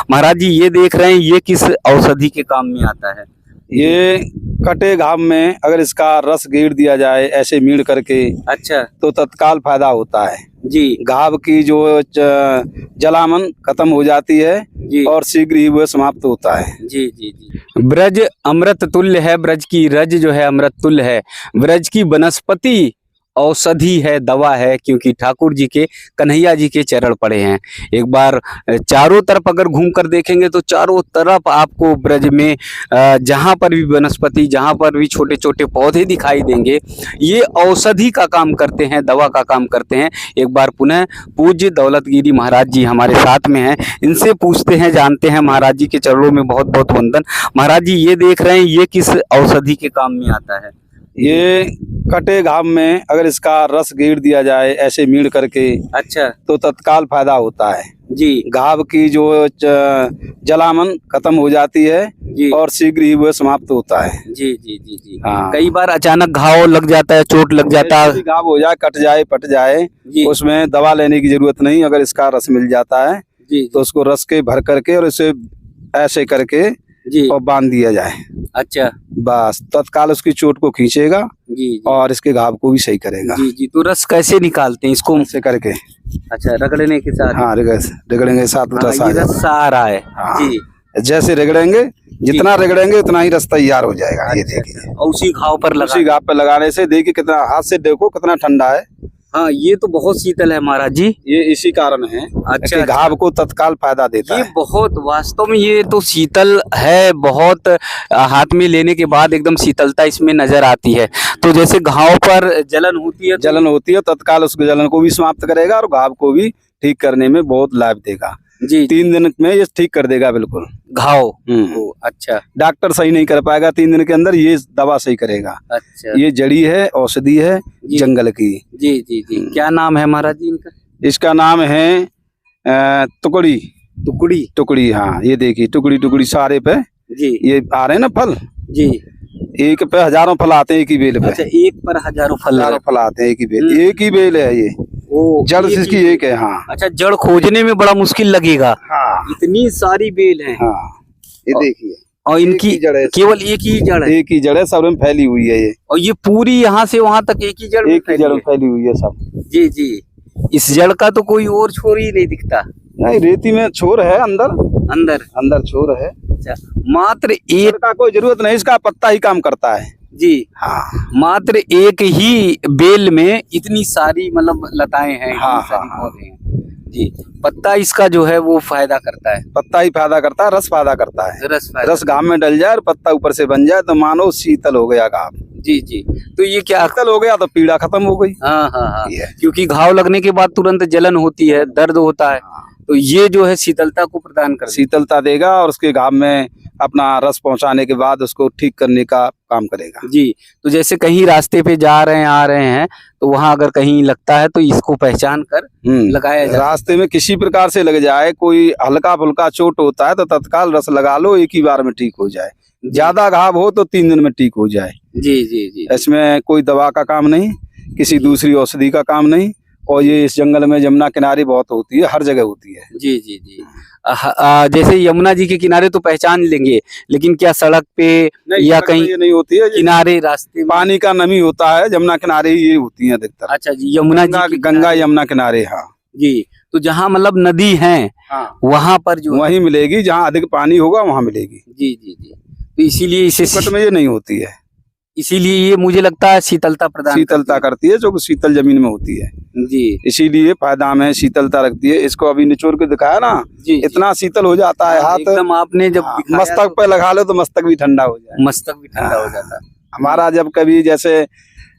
महाराज जी ये देख रहे हैं, ये किस औषधि के काम में आता है? ये कटे घाव में अगर इसका रस गेर दिया जाए ऐसे मीड़ करके, अच्छा तो तत्काल फायदा होता है जी घाव की जो जलामन खत्म हो जाती है जी और शीघ्र ही वह समाप्त होता है। जी जी जी। ब्रज अमृत तुल्य है, ब्रज की रज जो है अमृत तुल्य है, ब्रज की वनस्पति औषधि है, दवा है, क्योंकि ठाकुर जी के कन्हैया जी के चरण पड़े हैं। एक बार चारों तरफ अगर घूम कर देखेंगे तो चारों तरफ आपको ब्रज में जहाँ पर भी वनस्पति, जहाँ पर भी छोटे छोटे पौधे दिखाई देंगे, ये औषधि का काम करते हैं, दवा का काम करते हैं। एक बार पुनः पूज्य दौलतगिरी महाराज जी हमारे साथ में हैं, इनसे पूछते हैं, जानते हैं। महाराज जी के चरणों में बहुत बहुत वंदन। महाराज जी ये देख रहे हैं, ये किस औषधि के काम में आता है? ये कटे घाव में अगर इसका रस गेर दिया जाए ऐसे मीड़ करके, अच्छा तो तत्काल फायदा होता है जी घाव की जो जलामन खत्म हो जाती है जी और शीघ्र ही वह समाप्त होता है। जी जी जी जी। हाँ। कई बार अचानक घाव लग जाता है, चोट लग जाता ऐसे भी घाव हो जाए, कट जाए, पट जाए, जी उसमें दवा लेने की जरूरत नहीं। अगर इसका रस मिल जाता है जी तो उसको रस के भर करके और इसे ऐसे करके जी। और बांध दिया जाए, अच्छा बस तत्काल उसकी चोट को खींचेगा जी जी और इसके घाव को भी सही करेगा। जी जी। तो रस कैसे निकालते हैं इसको? ऐसे करके, अच्छा, रगड़ने के साथ? हाँ, रगड़ेंगे साथ में रस आ ये जाएगा। रस आ रहा है हाँ। जी। जैसे रगड़ेंगे, जितना रगड़ेंगे उतना ही रस तैयार हो जाएगा। ये देखिए, और उसी घाव पर लगा, उसी घाव पे लगाने से देखिए कितना, हाथ से देखो कितना ठंडा है। हाँ, ये तो बहुत शीतल है महाराज जी। ये इसी कारण है अच्छा, कि घाव को तत्काल फायदा देता ये है। बहुत, वास्तव में ये तो शीतल है बहुत। हाथ में लेने के बाद एकदम शीतलता इसमें नजर आती है। तो जैसे घाव पर जलन होती है, जलन होती है, तत्काल उस जलन को भी समाप्त करेगा और घाव को भी ठीक करने में बहुत लाभ देगा जी। 3 दिन में ये ठीक कर देगा बिल्कुल घाव को। अच्छा, डॉक्टर सही नहीं कर पाएगा 3 दिन के अंदर, ये दवा सही करेगा। अच्छा। ये जड़ी है, औषधि है जंगल की। जी जी जी। क्या नाम है महाराज जी इनका? इसका नाम है टुकड़ी। टुकड़ी? टुकड़ी, हाँ। ये देखिए टुकड़ी टुकड़ी सारे पे जी। ये आ रहे हैं ना फल जी। एक पे हजारों फल आते हैं एक ही बेल पे। अच्छा, एक पर हजारों फल? हजारों फल आते हैं एक ही बेल, एक ही बेल है ये। जड़ इसकी एक है। हाँ। अच्छा, जड़ खोजने में बड़ा मुश्किल लगेगा। हाँ, इतनी सारी बेल है। हाँ, ये देखिए, और इनकी जड़ है, केवल एक ही जड़ है? एक ही जड़ है, सब में फैली हुई है ये। और ये पूरी यहाँ से वहां तक एक ही जड़ में एक ही जड़ में फैली हुई है सब। जी जी। इस जड़ का तो कोई और छोर ही नहीं दिखता। नहीं, रेती में छोर है, अंदर अंदर अंदर छोर है। अच्छा, मात्र जड़ एक का कोई जरूरत नहीं, इसका पत्ता ही काम करता है जी। हाँ। मात्र एक ही बेल में इतनी सारी मतलब लताएं हैं, हाँ, इतनी सारी हाँ, पौधे हैं जी। पत्ता इसका जो है वो फायदा करता है, पत्ता ही फायदा करता है, रस फायदा करता है। रस फायदा। रस घाव में डल जाए और पत्ता ऊपर से बन जाए तो मानो शीतल हो गया घाव। जी जी। तो ये क्या? शीतल हो गया तो पीड़ा खत्म हो गई। हाँ हाँ हाँ। ये। क्योंकि घाव लगने के बाद तुरंत जलन होती है, दर्द होता है, तो ये जो है शीतलता को प्रदान कर शीतलता देगा और उसके घाव में अपना रस पहुंचाने के बाद उसको ठीक करने का काम करेगा जी। तो जैसे कहीं रास्ते पे जा रहे हैं, आ रहे हैं, तो वहां अगर कहीं लगता है तो इसको पहचान कर लगाया जाए। रास्ते में किसी प्रकार से लग जाए, कोई हल्का फुल्का चोट होता है तो तत्काल रस लगा लो, एक ही बार में ठीक हो जाए। ज्यादा घाव हो तो 3 दिन में ठीक हो जाए। जी जी जी। इसमें कोई दवा का काम नहीं, किसी दूसरी औषधि का काम नहीं। और ये इस जंगल में यमुना किनारे बहुत होती है, हर जगह होती है। जी जी जी। जैसे यमुना जी के किनारे तो पहचान लेंगे, लेकिन क्या सड़क पे या कहीं ये नहीं होती है, किनारे रास्ते में? पानी का नमी होता है, यमुना किनारे ही ये होती है अधिकतर। अच्छा जी, यमुना जी गंगा यमुना किनारे। हाँ जी। तो जहाँ मतलब नदी है, हाँ, वहां पर जो वहीं मिलेगी, जहाँ अधिक पानी होगा वहाँ मिलेगी। जी जी जी। तो इसीलिए इसे कट में ये नहीं होती है, इसीलिए ये मुझे लगता है शीतलता प्रदान शीतलता करती है, जो शीतल जमीन में होती है जी। इसीलिए फायदा में शीतलता रखती है। इसको अभी निचोड़ के दिखाया ना जी, इतना शीतल हो जाता है हाथ। एकदम आपने जब मस्तक पे लगा लो तो मस्तक भी ठंडा हो जाए। मस्तक भी ठंडा हो जाता है। हमारा जब कभी जैसे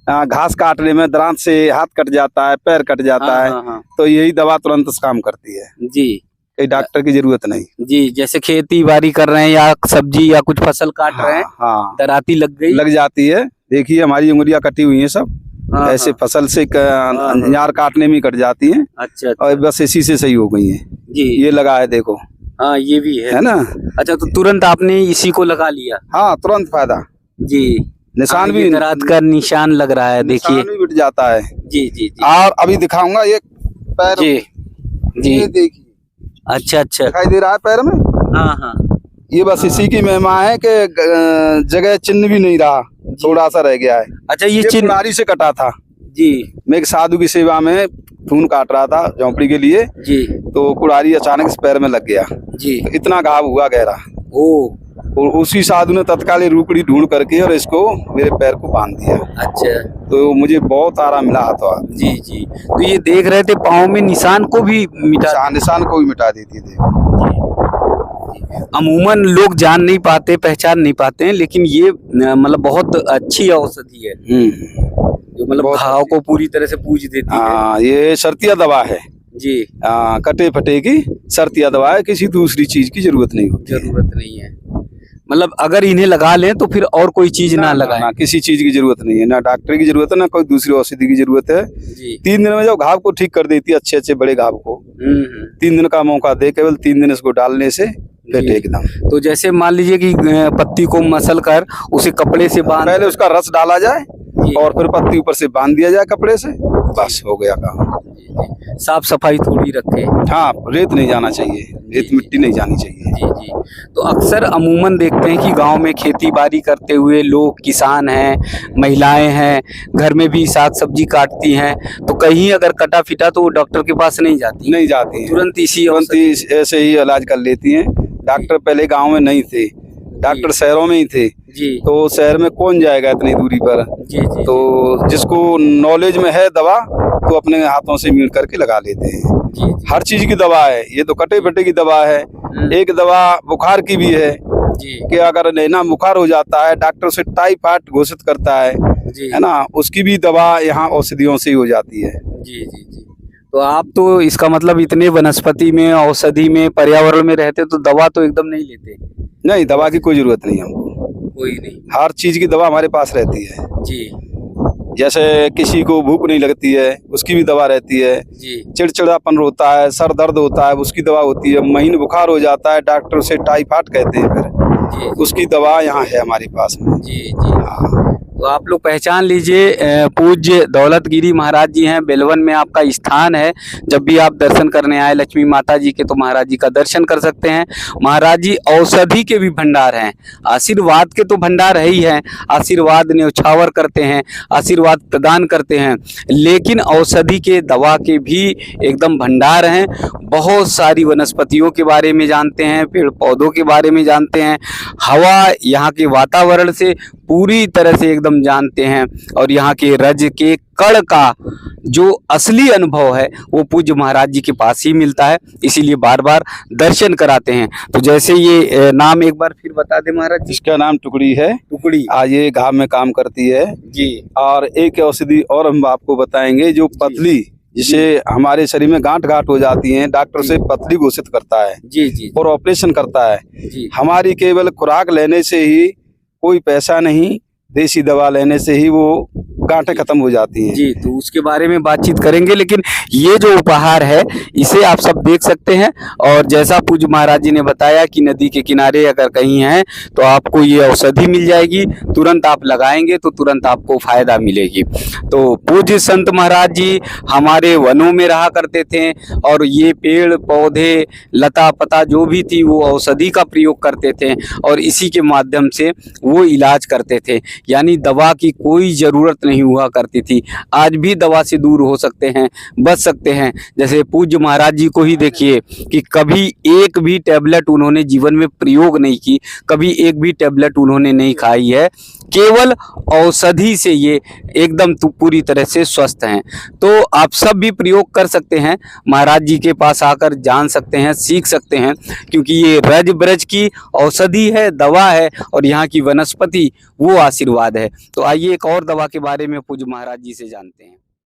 घास काटने में दरांत से हाथ कट जाता है, पैर कट जाता है, तो यही दवा तुरंत काम करती है जी। कोई डॉक्टर की जरूरत नहीं जी। जैसे खेती बाड़ी कर रहे हैं या सब्जी या कुछ फसल काट रहे हैं, हाँ, दराती लग जाती है। देखिए हमारी उंगलियां कटी हुई हैं सब, ऐसे फसल से अंजार काटने में कट जाती हैं। अच्छा। और बस इसी से सही हो गई हैं जी। ये लगा है, देखो। हाँ, ये भी है ना। अच्छा, तो तुरंत आपने इसी को लगा लिया? हाँ, तुरंत फायदा। जी। निशान भी, दरात का निशान लग रहा है, देखिए भी मिट जाता है। जी जी जी। और अभी दिखाऊंगा ये पैर। जी जी। ये देखिए, अच्छा अच्छा, दिखाई दे रहा है पैर में? हाँ हाँ ये बस इसी की महिमा है कि जगह चिन्ह भी नहीं रहा, थोड़ा सा रह गया है। अच्छा, ये ये चिन्ह कुल्हाड़ी से कटा था। जी मैं एक साधु की सेवा में खून काट रहा था झोंपड़ी के लिए, जी तो कुल्हाड़ी अचानक इस पैर में लग गया, जी। तो इतना घाव हुआ गहरा। ओ और उसी साधु ने तत्काल ये रूकड़ी ढूंढ करके और इसको मेरे पैर को बांध दिया, अच्छा तो मुझे बहुत आराम मिला हाथों हाथ। जी जी। तो ये देख रहे थे पाँव में निशान को भी मिटा। निशान को भी मिटा देती थी। अमूमन लोग जान नहीं पाते, पहचान नहीं पाते हैं, लेकिन ये मतलब बहुत अच्छी औषधि है जो मतलब बहुत घाव को पूरी तरह से पूज देती है। हाँ, ये शर्तिया दवा है। जी कटे फटे की शर्तिया दवा है, किसी दूसरी चीज की जरूरत नहीं होती है। जरूरत नहीं है, मतलब अगर इन्हें लगा लें तो फिर और कोई चीज ना लगाएं। ना किसी चीज की जरूरत नहीं है, ना डॉक्टर की जरूरत है, ना कोई दूसरी औषधि की जरूरत है। जी 3 दिन में जो घाव को ठीक कर देती है, अच्छे अच्छे बड़े घाव को। 3 दिन का मौका दे, केवल 3 दिन इसको डालने से फिट जी। एकदम। तो जैसे मान लीजिए कि पत्ती को मसल कर उसे कपड़े से बांध। पहले उसका रस डाला जाए जी। और फिर पत्ती ऊपर से बांध दिया जाए कपड़े से, बस हो गया काम। जी, जी। साफ सफाई थोड़ी रखें। हाँ, रेत नहीं जाना चाहिए, रेत जी। मिट्टी नहीं जानी चाहिए। जी जी। तो अक्सर अमूमन देखते हैं कि गांव में खेती बाड़ी करते हुए लोग, किसान हैं, महिलाएं हैं, घर में भी साग सब्जी काटती हैं, तो कहीं अगर कटा फिटा तो वो डॉक्टर के पास नहीं जाती, नहीं जाती हैं, तुरंत इसी तुरंत ही ऐसे ही इलाज कर लेती हैं। डॉक्टर पहले गांव में नहीं थे, डॉक्टर शहरों में ही थे, जी तो शहर में कौन जाएगा इतनी दूरी पर। जी जी। तो जिसको नॉलेज में है दवा, तो अपने हाथों से मिल करके लगा लेते हैं। जी हर चीज की दवा है, ये तो कटे फटे की दवा है। एक दवा बुखार की भी है जी कि अगर लेना बुखार हो जाता है, डॉक्टर से टाइफाइड घोषित करता जी है ना, उसकी भी दवा यहाँ औषधियों से ही हो जाती है। जी जी जी। तो आप तो इसका मतलब इतने वनस्पति में, औषधि में, पर्यावरण में रहते तो दवा तो एकदम नहीं लेते। नहीं, दवा की कोई जरूरत नहीं हमको, कोई नहीं। हर चीज की दवा हमारे पास रहती है। जी जैसे किसी को भूख नहीं लगती है, उसकी भी दवा रहती है। जी चिड़चिड़ापन होता है, सर दर्द होता है, उसकी दवा होती है। महीन बुखार हो जाता है, डॉक्टर से टाइफाइड कहते हैं, फिर जी उसकी दवा यहाँ है हमारे पास में। जी जी। हाँ, तो आप लोग पहचान लीजिए, पूज्य दौलतगिरी महाराज जी हैं, बेलवन में आपका स्थान है। जब भी आप दर्शन करने आए लक्ष्मी माता जी के, तो महाराज जी का दर्शन कर सकते हैं। महाराज जी औषधि के भी भंडार हैं, आशीर्वाद के तो भंडार है ही हैं, आशीर्वाद न्यौछावर करते हैं, आशीर्वाद प्रदान करते हैं, लेकिन औषधि के, दवा के भी एकदम भंडार हैं। बहुत सारी वनस्पतियों के बारे में जानते हैं, पेड़ पौधों के बारे में जानते हैं, हवा, यहाँ के वातावरण से पूरी तरह से एकदम जानते हैं, और यहाँ के रज के कण का जो असली अनुभव है वो पूज्य महाराज जी के पास ही मिलता है, इसीलिए बार बार दर्शन कराते हैं। तो जैसे ये नाम एक बार फिर बता दे महाराज जी। इसका नाम टुकड़ी है। टुकड़ी। ये घाव में काम करती है जी। और एक औषधि और हम आपको बताएंगे, जो पतली, जिसे हमारे शरीर में गांठ हो जाती हैं, डॉक्टर से पतली घोषित करता है जी जी और ऑपरेशन करता है। जी। हमारी केवल खुराक लेने से ही, कोई पैसा नहीं, देसी दवा लेने से ही वो गांठें खत्म हो जाती हैं। जी, तो उसके बारे में बातचीत करेंगे, लेकिन ये जो उपहार है इसे आप सब देख सकते हैं। और जैसा पूज्य महाराज जी ने बताया कि नदी के किनारे अगर कहीं हैं तो आपको ये औषधि मिल जाएगी, तुरंत आप लगाएंगे तो तुरंत आपको फायदा मिलेगी। तो पूज्य संत महाराज जी हमारे वनों में रहा करते थे, और ये पेड़ पौधे, लता पता जो भी थी वो औषधि का प्रयोग करते थे, और इसी के माध्यम से वो इलाज करते थे, यानी दवा की कोई ज़रूरत नहीं हुआ करती थी। आज भी दवा से दूर हो सकते हैं, बच सकते हैं। जैसे पूज्य महाराज जी को ही देखिए कि कभी एक भी टैबलेट उन्होंने जीवन में प्रयोग नहीं की, कभी एक भी टैबलेट उन्होंने नहीं खाई है, केवल औषधि से ये एकदम पूरी तरह से स्वस्थ हैं। तो आप सब भी प्रयोग कर सकते हैं, महाराज जी के पास आकर जान सकते हैं, सीख सकते हैं, क्योंकि ये रज ब्रज की औषधि है, दवा है, और यहाँ की वनस्पति वो आशीर्वाद है। तो आइए एक और दवा के बारे में पूज्य महाराज जी से जानते हैं।